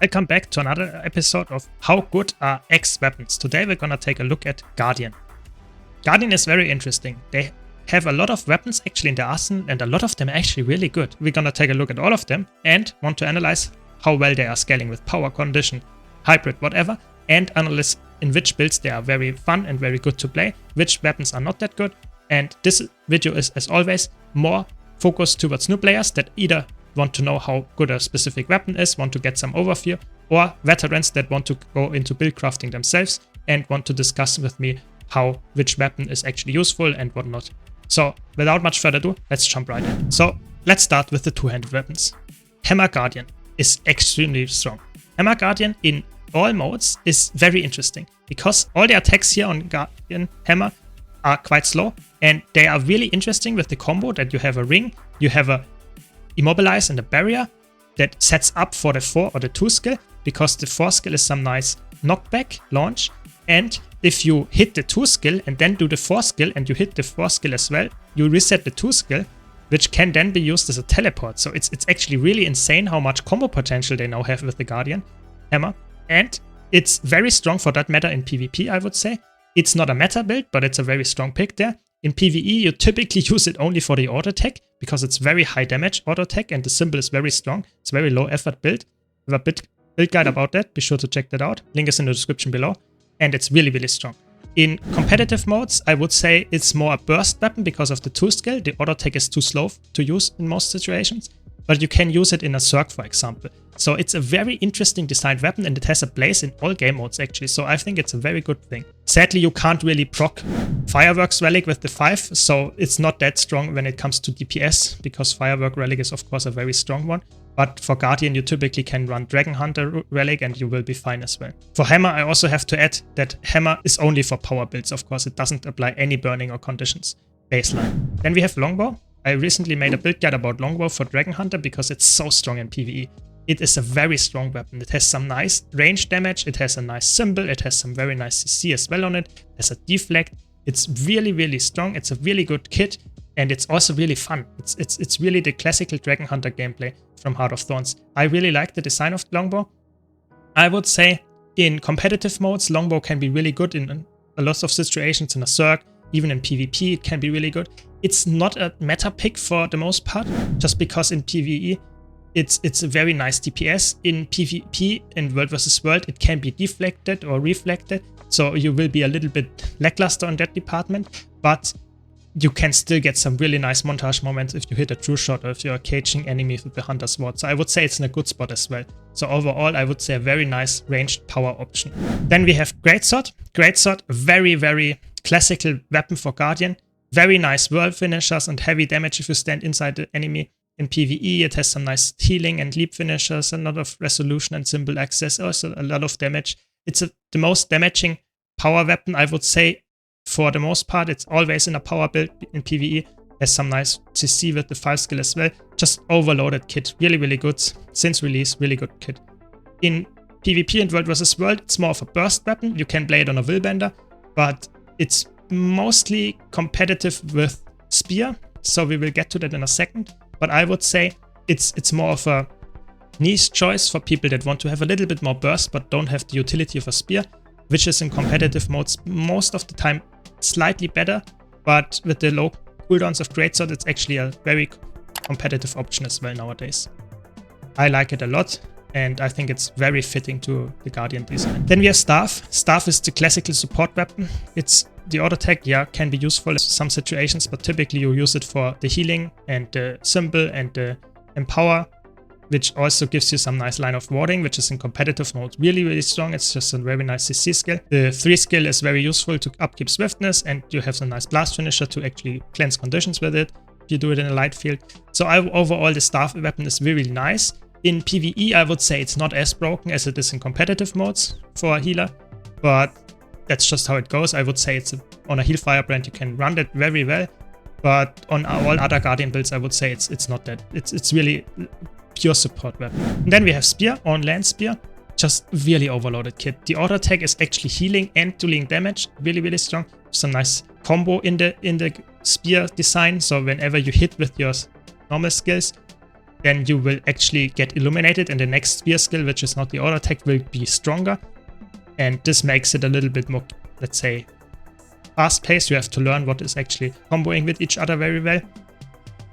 Welcome back to another episode of How Good Are X Weapons. Today we're gonna take a look at Guardian. Guardian is very interesting. They have a lot of weapons actually in their arsenal and a lot of them are actually really good. We're gonna take a look at all of them and want to analyze how well they are scaling with power, condition, hybrid, whatever, and analyze in which builds they are very fun and very good to play, which weapons are not that good. And this video is, as always, more focused towards new players that either want to know how good a specific weapon is, want to get some overview, or veterans that want to go into build crafting themselves and want to discuss with me how which weapon is actually useful and whatnot. So without much further ado, let's jump right in. So let's start with the two-handed weapons. Hammer Guardian is extremely strong. Hammer Guardian in all modes is very interesting because all the attacks here on Guardian Hammer are quite slow and they are really interesting with the combo that you have a ring, you have a immobilize and a barrier that sets up for the 4 or the 2 skill, because the 4 skill is some nice knockback launch, and if you hit the 2 skill and then do the 4 skill and you hit the 4 skill as well, you reset the 2 skill, which can then be used as a teleport. So it's actually really insane how much combo potential they now have with the Guardian Hammer, and it's very strong for that matter in PvP, I would say. It's not a meta build, but it's a very strong pick there. In PvE, you typically use it only for the auto attack because it's very high damage auto attack and the symbol is very strong. It's a very low effort build. I have a build guide about that. Be sure to check that out. Link is in the description below. And it's really, really strong. In competitive modes, I would say it's more a burst weapon because of the 2 skill. The auto attack is too slow to use in most situations, but you can use it in a Zerg, for example. So it's a very interesting designed weapon and it has a place in all game modes actually. So I think it's a very good thing. Sadly, you can't really proc Fireworks Relic with the 5, so it's not that strong when it comes to DPS, because Firework Relic is of course a very strong one. But for Guardian, you typically can run Dragon Hunter Relic and you will be fine as well. For Hammer, I also have to add that Hammer is only for power builds, of course. It doesn't apply any burning or conditions baseline. Then we have Longbow. I recently made a build guide about Longbow for Dragon Hunter because it's so strong in PvE. It is a very strong weapon. It has some nice range damage, it has a nice symbol, it has some very nice CC as well on it, it has a deflect. It's really, really strong, it's a really good kit, and it's also really fun. It's really the classical Dragon Hunter gameplay from Heart of Thorns. I really like the design of Longbow. I would say in competitive modes, Longbow can be really good in a lot of situations in a Zerg, even in PvP it can be really good. It's not a meta pick for the most part, just because in PvE it's a very nice DPS. In PvP, in World vs. World, it can be deflected or reflected, so you will be a little bit lackluster on that department, but you can still get some really nice montage moments if you hit a true shot or if you're caging enemies with the Hunter Sword. So I would say it's in a good spot as well. So overall, I would say a very nice ranged power option. Then we have Greatsword. Greatsword, very, very classical weapon for Guardian. Very nice world finishers and heavy damage if you stand inside the enemy. In PvE, it has some nice healing and leap finishers, a lot of resolution and symbol access, also a lot of damage. It's the most damaging power weapon, I would say, for the most part. It's always in a power build in PvE. Has some nice CC with the 5 skill as well. Just overloaded kit. Really, really good. Since release, really good kit. In PvP and World vs. World, it's more of a burst weapon. You can play it on a Willbender, but it's mostly competitive with Spear. So we will get to that in a second. But I would say it's more of a niche choice for people that want to have a little bit more burst but don't have the utility of a spear, which is in competitive modes most of the time slightly better. But with the low cooldowns of Greatsword, it's actually a very competitive option as well nowadays. I like it a lot and I think it's very fitting to the Guardian design. Then we have Staff. Staff is the classical support weapon. It's the auto attack, yeah, can be useful in some situations, but typically you use it for the healing and the symbol and the empower, which also gives you some nice line of warding, which is in competitive mode really, really strong. It's just a very nice CC skill. The 3 skill is very useful to upkeep swiftness, and you have some nice blast finisher to actually cleanse conditions with it if you do it in a light field. So overall, the staff weapon is really nice. In PvE, I would say it's not as broken as it is in competitive modes for a healer, but that's just how it goes. I would say it's on a heal firebrand, you can run that very well, but on all other Guardian builds, I would say it's not that. It's really pure support weapon. And then we have Spear, on land Spear, just really overloaded kit. The auto attack is actually healing and dealing damage, really, really strong. Some nice combo in the Spear design, so whenever you hit with your normal skills, then you will actually get illuminated, and the next spear skill, which is not the auto attack, will be stronger. And this makes it a little bit more, let's say, fast-paced. You have to learn what is actually comboing with each other very well.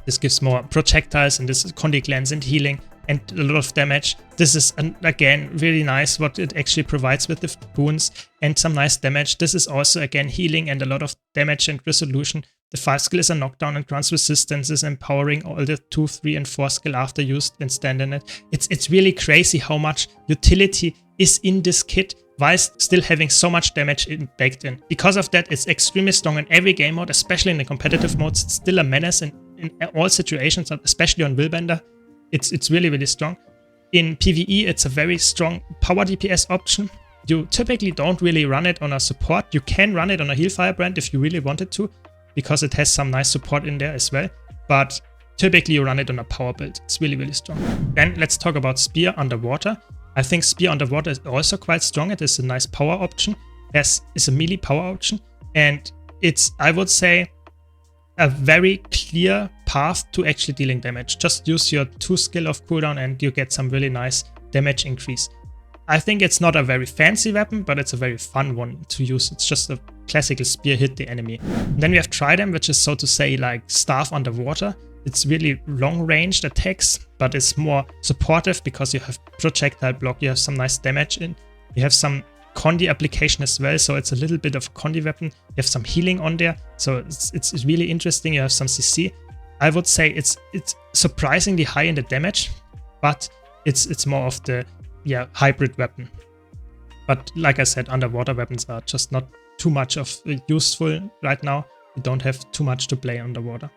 This gives more projectiles, and this is Condi Cleanse and healing and a lot of damage. This is, again, really nice what it actually provides with the boons and some nice damage. This is also, again, healing and a lot of damage and resolution. The 5 skill is a knockdown and grants resistance, is empowering all the 2, 3, and 4 skill after used and stand in it. It's really crazy how much utility is in this kit, whilst still having so much damage baked in. Because of that, it's extremely strong in every game mode, especially in the competitive modes. It's still a menace in all situations, especially on Willbender. It's really, really strong. In PvE, it's a very strong power DPS option. You typically don't really run it on a support. You can run it on a heal firebrand if you really wanted to, because it has some nice support in there as well. But typically you run it on a power build. It's really, really strong. Then let's talk about Spear Underwater. I think Spear Underwater is also quite strong. It is a nice power option. It's a melee power option. And it's, I would say, a very clear path to actually dealing damage. Just use your 2 skill of cooldown and you get some really nice damage increase. I think it's not a very fancy weapon, but it's a very fun one to use. It's just a classical spear hit the enemy. And then we have Trident, which is, so to say, like staff underwater. It's really long-ranged attacks, but it's more supportive because you have projectile block, you have some nice damage in, you have some Condi application as well, so it's a little bit of a Condi weapon. You have some healing on there, so it's really interesting. You have some CC. I would say it's surprisingly high in the damage, but it's more of the hybrid weapon. But like I said, underwater weapons are just not too much of useful right now. You don't have too much to play underwater.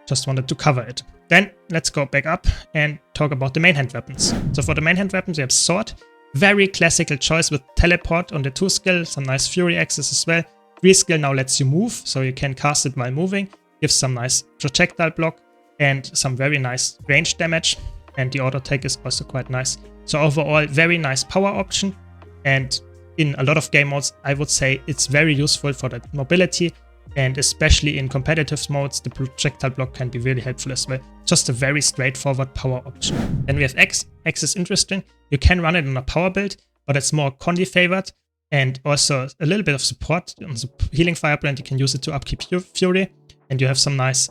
Just wanted to cover it. Then let's go back up and talk about the Mainhand weapons. So for the Mainhand weapons, we have Sword. Very classical choice with teleport on the 2 skill, some nice fury access as well. 3 skill now lets you move, so you can cast it while moving. Gives some nice projectile block and some very nice range damage. And the auto attack is also quite nice. So overall, very nice power option. And in a lot of game modes, I would say it's very useful for the mobility. And especially in competitive modes, the projectile block can be really helpful as well. Just a very straightforward power option. Then we have X. X is interesting. You can run it on a power build, but it's more Condi favored. And also a little bit of support. On the healing firebrand, you can use it to upkeep Fury. And you have some nice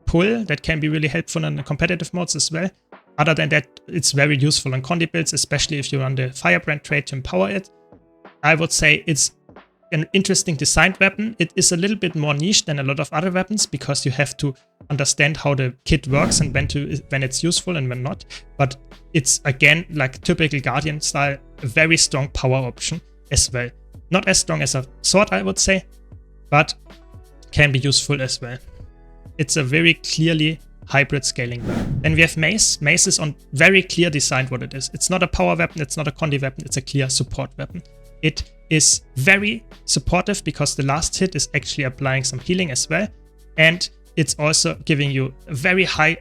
pull that can be really helpful in the competitive modes as well. Other than that, it's very useful on Condi builds, especially if you run the firebrand trait to empower it. I would say it's an interesting designed weapon. It is a little bit more niche than a lot of other weapons because you have to understand how the kit works and when it's useful and when not. But it's, again, like typical Guardian style, a very strong power option as well. Not as strong as a sword, I would say, but can be useful as well. It's a very clearly hybrid scaling weapon. Then we have Mace. Mace is on very clear designed what it is. It's not a power weapon, it's not a Condi weapon, it's a clear support weapon. It is very supportive because the last hit is actually applying some healing as well. And it's also giving you a very high,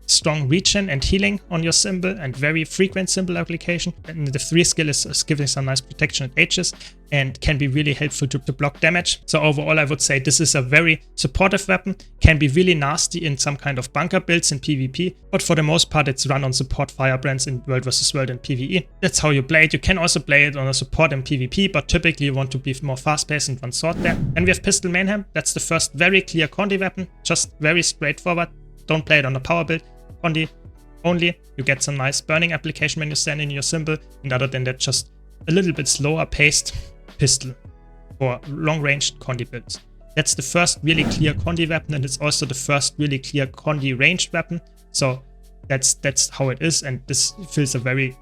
strong regen and healing on your symbol and very frequent symbol application. And the 3 skill is giving some nice protection at edges and can be really helpful to block damage. So overall, I would say this is a very supportive weapon, can be really nasty in some kind of bunker builds in PvP, but for the most part, it's run on support firebrands in World vs. World and PvE. That's how you play it. You can also play it on a support in PvP, but typically you want to be more fast-paced and run sword there. And we have Pistol Mainhand. That's the first very clear Condi weapon, just very straightforward. Don't play it on a power build. Condi only. You get some nice burning application when you stand in your symbol, and other than that, just a little bit slower paced pistol for long-ranged Condi builds. That's the first really clear Condi weapon, and it's also the first really clear Condi ranged weapon. So that's how it is, and this fills a very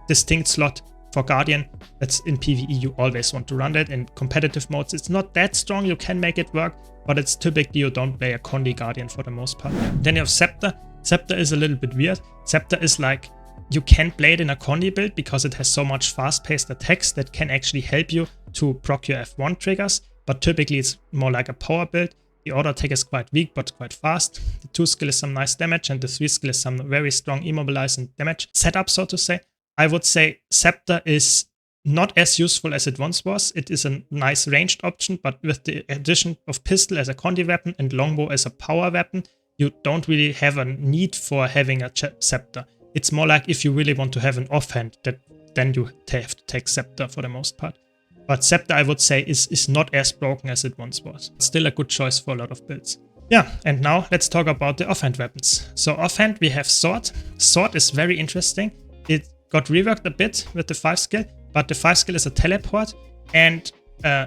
distinct slot for Guardian. That's in PvE, you always want to run that. In competitive modes, it's not that strong, you can make it work, but it's typically you don't play a Condi Guardian for the most part. Then you have Scepter. Scepter is a little bit weird. Scepter is like, you can play it in a Condi build because it has so much fast-paced attacks that can actually help you to proc your F1 triggers, but typically it's more like a power build. The auto attack is quite weak but quite fast. The 2 skill is some nice damage, and the 3 skill is some very strong immobilize and damage setup, so to say. I would say Scepter is not as useful as it once was. It is a nice ranged option, but with the addition of Pistol as a Condi weapon and Longbow as a power weapon, you don't really have a need for having a Scepter. It's more like if you really want to have an offhand, then you have to take Scepter for the most part. But Scepter, I would say, is not as broken as it once was. Still a good choice for a lot of builds. Yeah, and now let's talk about the offhand weapons. So offhand, we have Sword. Sword is very interesting. It got reworked a bit with the 5 skill, but the 5 skill is a teleport and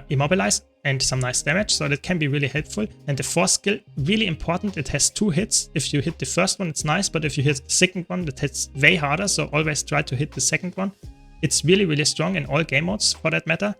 immobilize and some nice damage, so that can be really helpful. And the 4 skill, really important, it has 2 hits. If you hit the first one, it's nice, but if you hit the second one, that hits way harder, so always try to hit the second one. It's really, really strong in all game modes for that matter.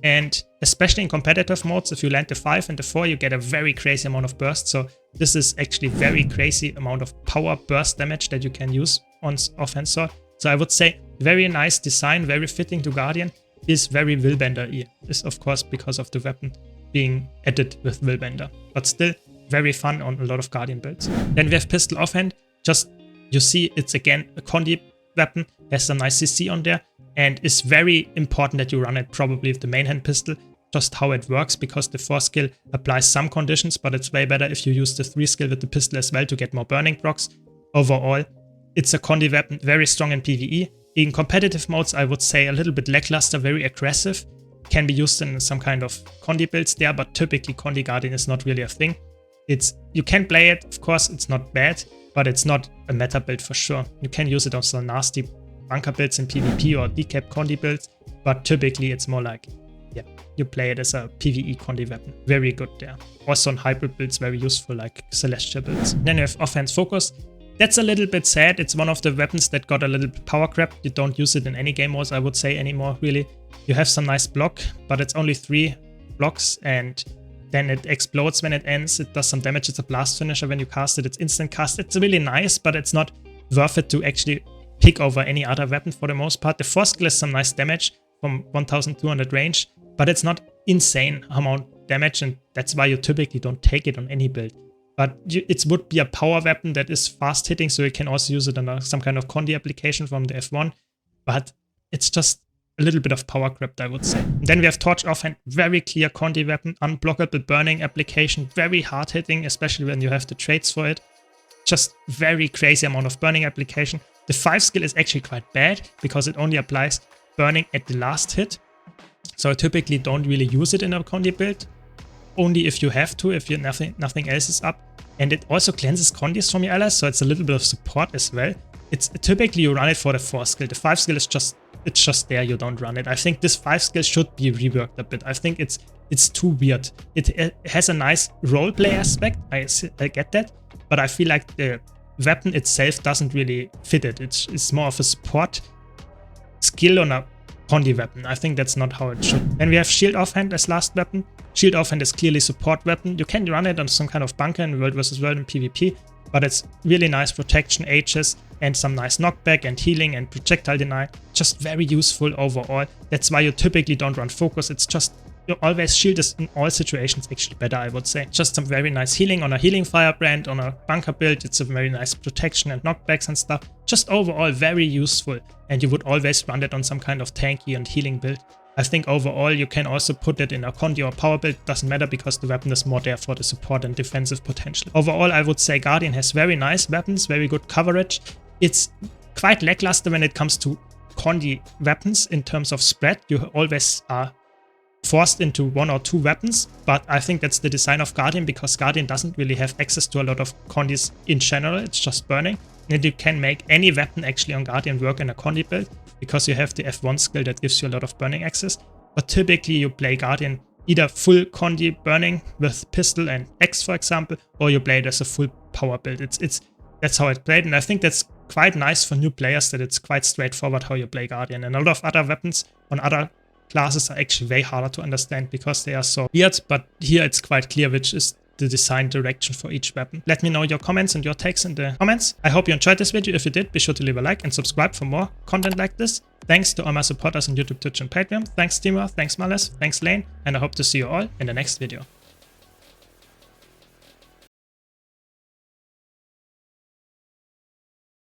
And especially in competitive modes, if you land the 5 and the 4, you get a very crazy amount of burst. So this is actually very crazy amount of power burst damage that you can use on offhand sword. So I would say very nice design, very fitting to Guardian, is very Willbender-y. This of course because of the weapon being added with Willbender. But still very fun on a lot of Guardian builds. Then we have Pistol Offhand. Just, you see it's again a Condi weapon, has some nice CC on there. And it's very important that you run it probably with the Mainhand pistol, just how it works, because the 4 skill applies some conditions, but it's way better if you use the 3 skill with the pistol as well to get more burning procs. Overall, it's a Condi weapon, very strong in PvE. In competitive modes, I would say a little bit lackluster, very aggressive. Can be used in some kind of Condi builds there, but typically Condi Guardian is not really a thing. You can play it, of course, it's not bad, but it's not a meta build for sure. You can use it on some nasty bunker builds in PvP or decap Condi builds, but typically it's more like, yeah, you play it as a PvE Condi weapon. Very good there. Also on hybrid builds, very useful, like Celestial builds. Then you have Offhand Focus. That's a little bit sad. It's one of the weapons that got a little bit power crap. You don't use it in any game modes, I would say, anymore, really. You have some nice block, but it's only 3 blocks, and then it explodes when it ends. It does some damage. It's a blast finisher when you cast it. It's instant cast. It's really nice, but it's not worth it to actually pick over any other weapon for the most part. The 4 skill is some nice damage from 1200 range, but it's not insane amount damage, and that's why you typically don't take it on any build. But it would be a power weapon that is fast hitting, so you can also use it on some kind of Condi application from the F1, but it's just a little bit of power crept, I would say. And then we have Torch Offhand, very clear Condi weapon, unblockable burning application, very hard hitting, especially when you have the traits for it. Just very crazy amount of burning application. The 5 skill is actually quite bad because it only applies burning at the last hit. So I typically don't really use it in a Condi build. Only if you have to, if nothing else is up. And it also cleanses Condis from your allies, so it's a little bit of support as well. It's typically you run it for the 4 skill. The 5 skill is just there, you don't run it. I think this 5 skill should be reworked a bit. I think it's too weird. It has a nice roleplay aspect, I get that, but I feel like the weapon itself doesn't really fit it. It's more of a support skill on a Condi weapon. I think that's not how it should. Then we have Shield Offhand as last weapon. Shield Offhand is clearly support weapon. You can run it on some kind of bunker in World vs. World in PvP, but it's really nice protection, H's, and some nice knockback and healing and projectile deny. Just very useful overall. That's why you typically don't run focus. It's just, you always shield is in all situations actually better, I would say. Just some very nice healing on a healing firebrand, on a bunker build. It's a very nice protection and knockbacks and stuff. Just overall very useful, and you would always run it on some kind of tanky and healing build. I think overall you can also put it in a Condi or power build, doesn't matter because the weapon is more there for the support and defensive potential. Overall I would say Guardian has very nice weapons, very good coverage. It's quite lackluster when it comes to Condi weapons in terms of spread. You always are forced into 1 or 2 weapons, but I think that's the design of Guardian, because Guardian doesn't really have access to a lot of Condis in general. It's just burning, and you can make any weapon actually on Guardian work in a Condi build, because you have the F1 skill that gives you a lot of burning access. But typically you play Guardian either full Condi burning with pistol and X, for example, or you play it as a full power build. That's how it's played, and I think that's quite nice for new players, that it's quite straightforward how you play Guardian. And a lot of other weapons on other classes are actually way harder to understand because they are so weird, but here it's quite clear which is the design direction for each weapon. Let me know your comments and your takes in the comments. I hope you enjoyed this video. If you did, be sure to leave a like and subscribe for more content like this. Thanks to all my supporters on YouTube, Twitch and Patreon. Thanks Steamer, thanks Malice, thanks Lane, and I hope to see you all in the next video.